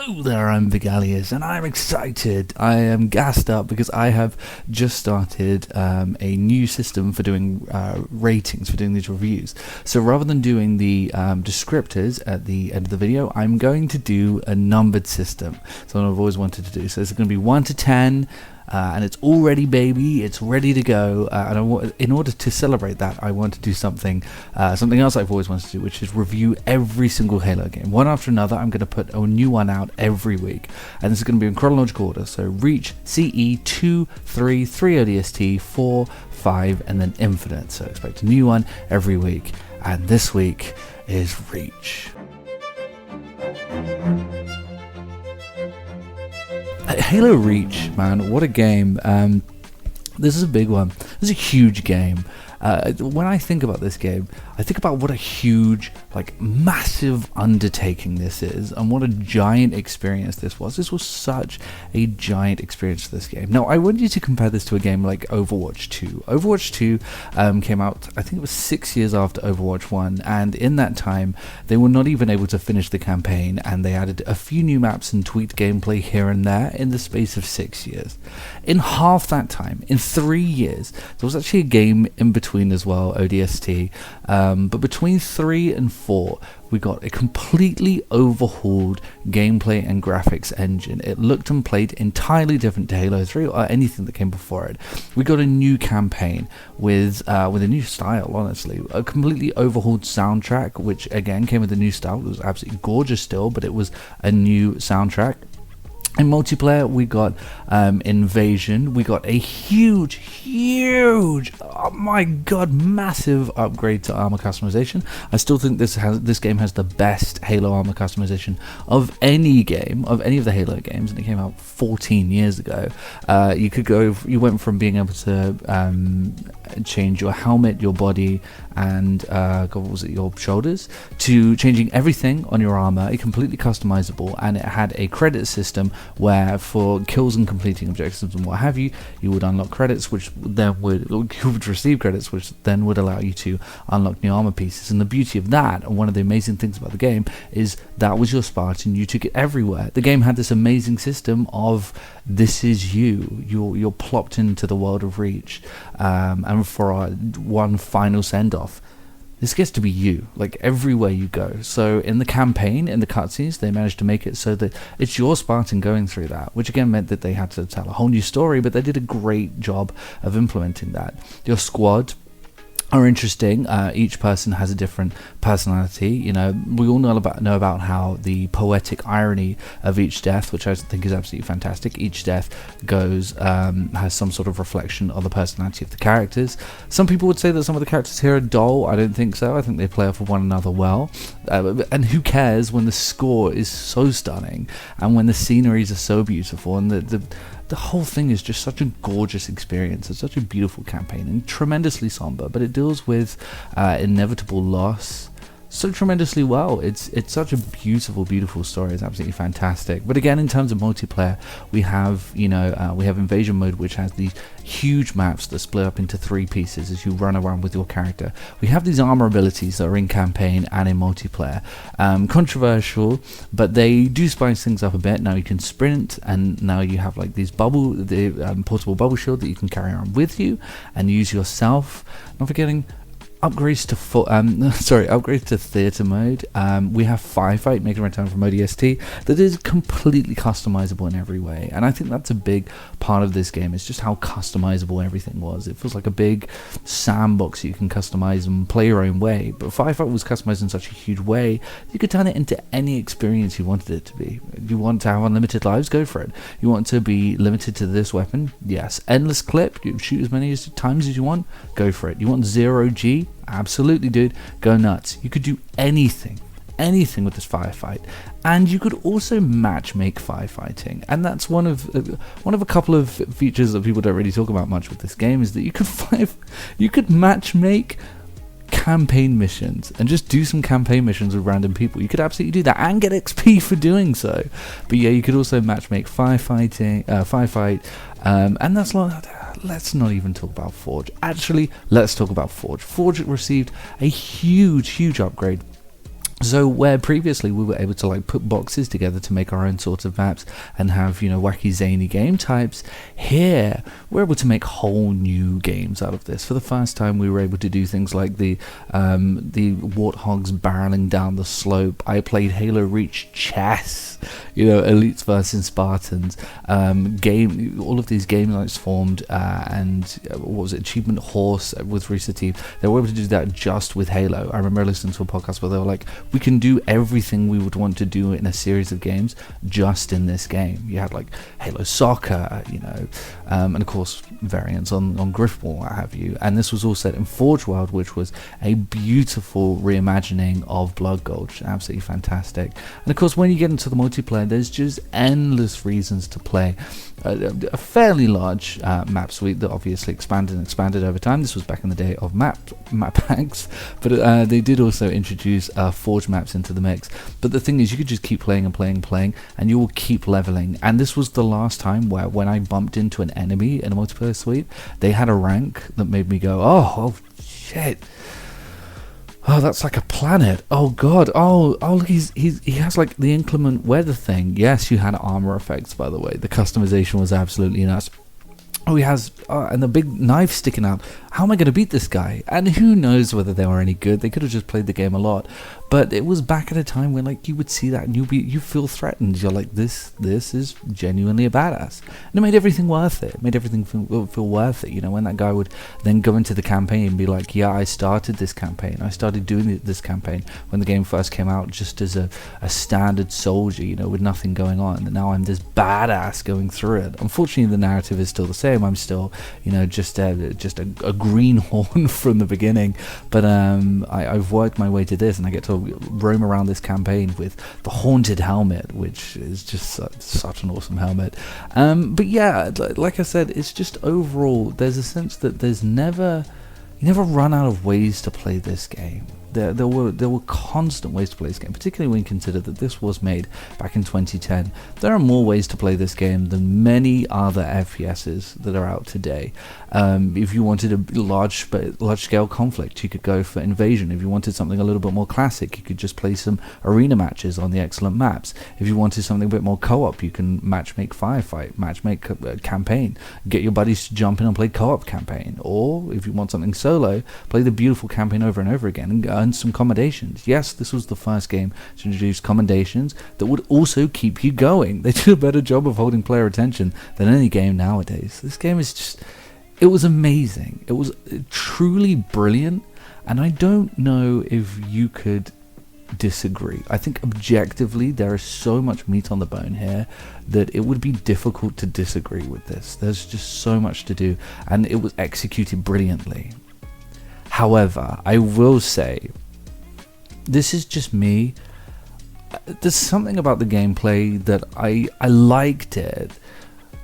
Hello there, I'm Vigalius, and I'm excited. I am gassed up because I have just started a new system for doing ratings, for doing these reviews. So rather than doing the descriptors at the end of the video, I'm going to do a numbered system. Something I've always wanted to do. So it's going to be 1 to 10. And it's all ready, baby. It's ready to go. And in order to celebrate that, I want to do something else I've always wanted to do, which is review every single Halo game, one after another. I'm going to put a new one out every week, and this is going to be in chronological order. So Reach, CE, 2, 3, 3 ODST, 4, 5, and then Infinite. So expect a new one every week. And this week is Reach. Halo Reach, man, what a game. This is a big one. This is a huge game. When I think about this game, I think about what a huge, massive undertaking this is, and what a giant experience this was. This was such a giant experience for this game. Now, I want you to compare this to a game like Overwatch 2. Overwatch 2 came out, I think it was 6 years after Overwatch 1, and in that time, they were not even able to finish the campaign, and they added a few new maps and tweaked gameplay here and there in the space of 6 years. In half that time, in 3 years, there was actually a game in between as well, ODST, but between 3 and 4 we got a completely overhauled gameplay and graphics engine. It looked and played entirely different to Halo 3 or anything that came before it. We got a new campaign with a new style, honestly, a completely overhauled soundtrack, which again came with a new style. It was absolutely gorgeous still, but it was a new soundtrack. In multiplayer, we got Invasion. We got a huge, oh my god, massive upgrade to armor customization. I still think this game has the best Halo armor customization of any game, of any of the Halo games, and it came out 14 years ago. You went from being able to change your helmet, your body, and your shoulders, to changing everything on your armor, completely customizable, and it had a credit system where for kills and completing objectives and what have you, you would unlock credits, you would receive credits, which then would allow you to unlock new armor pieces. And the beauty of that, and one of the amazing things about the game, is that was your Spartan. You took it everywhere. The game had this amazing system of this is you're plopped into the world of Reach, and for one final send-off, this gets to be you, everywhere you go. So in the campaign, in the cutscenes, they managed to make it so that it's your Spartan going through that, which again meant that they had to tell a whole new story, but they did a great job of implementing that. Your squad are interesting. Each person has a different personality. We all know about how the poetic irony of each death, which I think is absolutely fantastic. Each death has some sort of reflection on the personality of the characters. Some people would say that some of the characters here are dull. I don't think so. I think they play off of one another well. And who cares when the score is so stunning, and when the sceneries are so beautiful, and the whole thing is just such a gorgeous experience. It's such a beautiful campaign and tremendously somber, but it deals with inevitable loss so tremendously well. It's such a beautiful story. It's absolutely fantastic. But again, in terms of multiplayer, we have Invasion mode, which has these huge maps that split up into 3 pieces as you run around with your character. We have these armor abilities that are in campaign and in multiplayer. Controversial, but they do spice things up a bit. Now you can sprint, and now you have these portable bubble shield that you can carry around with you and use yourself. Not forgetting upgrades to theater mode. We have Firefight making a return from ODST that is completely customizable in every way, and I think that's a big part of this game, is just how customizable everything was. It feels like a big sandbox you can customize and play your own way, but Firefight was customized in such a huge way you could turn it into any experience you wanted it to be. If you want to have unlimited lives, go for it. You want to be limited to this weapon? Yes. Endless clip, you shoot as many times as you want, go for it. You want 0G? Absolutely, dude, go nuts. You could do anything with this Firefight, and you could also matchmake firefighting, and that's one of a couple of features that people don't really talk about much with this game, is that you could matchmake campaign missions and just do some campaign missions with random people. You could absolutely do that and get XP for doing so. But yeah, you could also matchmake firefight, and that's not. Let's not even talk about Forge. Actually, let's talk about Forge. Forge received a huge upgrade So where previously we were able to like put boxes together to make our own sorts of maps and have, you know, wacky zany game types, here we're able to make whole new games out of this. For the first time we were able to do things like the warthogs barreling down the slope. I played Halo Reach chess, you know, elites versus Spartans, all of these game nights formed, and what was it, Achievement Horse with Rooster Teeth. They were able to do that just with Halo. I remember listening to a podcast where they were like, we can do everything we would want to do in a series of games just in this game. You had like Halo Soccer, you know, and of course variants on Griffball, what have you. And this was all set in Forge World, which was a beautiful reimagining of Blood Gulch. Absolutely fantastic. And of course, when you get into the multiplayer, there's just endless reasons to play. A fairly large map suite that obviously expanded over time. This was back in the day of map packs, but they did also introduce Forge maps into the mix. But the thing is, you could just keep playing and playing, and you will keep leveling. And this was the last time where when I bumped into an enemy in a multiplayer suite, they had a rank that made me go, oh shit. Oh, that's like a planet. Oh god. Oh, look, he has like the inclement weather thing. Yes, you had armor effects, by the way. The customization was absolutely nuts. Oh, he has, and the big knife sticking out. How am I going to beat this guy? And who knows whether they were any good. They could have just played the game a lot. But it was back at a time when like you would see that and you feel threatened. You're like, this is genuinely a badass. And it made everything worth it. It made everything feel worth it. You know, when that guy would then go into the campaign and be like, yeah, I started this campaign. I started doing this campaign when the game first came out just as a standard soldier, you know, with nothing going on. And now I'm this badass going through it. Unfortunately, the narrative is still the same. I'm still, you know, just a greenhorn from the beginning. But I've worked my way to this, and I get to roam around this campaign with the Haunted Helmet, which is just such an awesome helmet. But yeah, like I said, it's just overall, there's a sense that you never run out of ways to play this game. There were constant ways to play this game, particularly when you consider that this was made back in 2010. There are more ways to play this game than many other FPSs that are out today. If you wanted a large scale conflict, you could go for Invasion. If you wanted something a little bit more classic, you could just play some arena matches on the excellent maps. If you wanted something a bit more co-op, you can matchmake Firefight, matchmake campaign, get your buddies to jump in and play co-op campaign. Or if you want something solo, play the beautiful campaign over and over again and earn some commendations. Yes, this was the first game to introduce commendations that would also keep you going. They did a better job of holding player attention than any game nowadays. This game is just, it was amazing. It was truly brilliant, and I don't know if you could disagree. I think objectively there is so much meat on the bone here that it would be difficult to disagree with this. There's just so much to do, and it was executed brilliantly. However, I will say, this is just me. There's something about the gameplay that I liked it,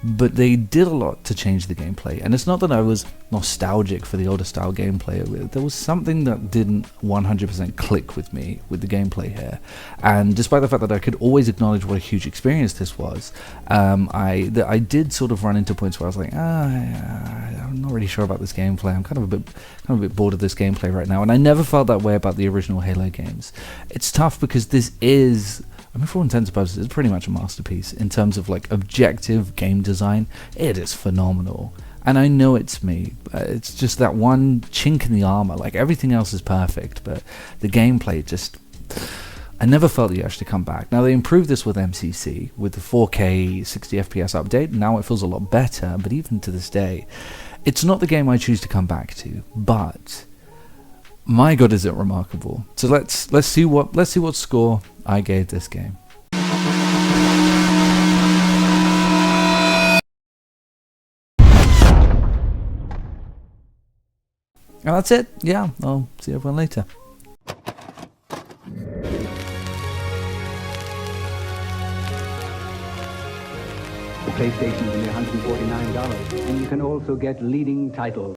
but they did a lot to change the gameplay. And it's not that I was nostalgic for the older style gameplay. There was something that didn't 100% click with me with the gameplay here. And despite the fact that I could always acknowledge what a huge experience this was, I did sort of run into points where I was like, I'm not really sure about this gameplay. I'm kind of a bit bored of this gameplay right now. And I never felt that way about the original Halo games. It's tough because this is, I mean, for all intents and purposes, it's pretty much a masterpiece in terms of like objective game design. It is phenomenal. And I know it's me. It's just that one chink in the armor. Like everything else is perfect, but the gameplay just, I never felt the urge to come back. Now they improved this with MCC, with the 4K 60 FPS update. Now it feels a lot better, but even to this day, it's not the game I choose to come back to. But my god, is it remarkable. So let's see what score I gave this game. And that's it. Yeah, I'll see everyone later. The PlayStation is only $149, and you can also get leading titles.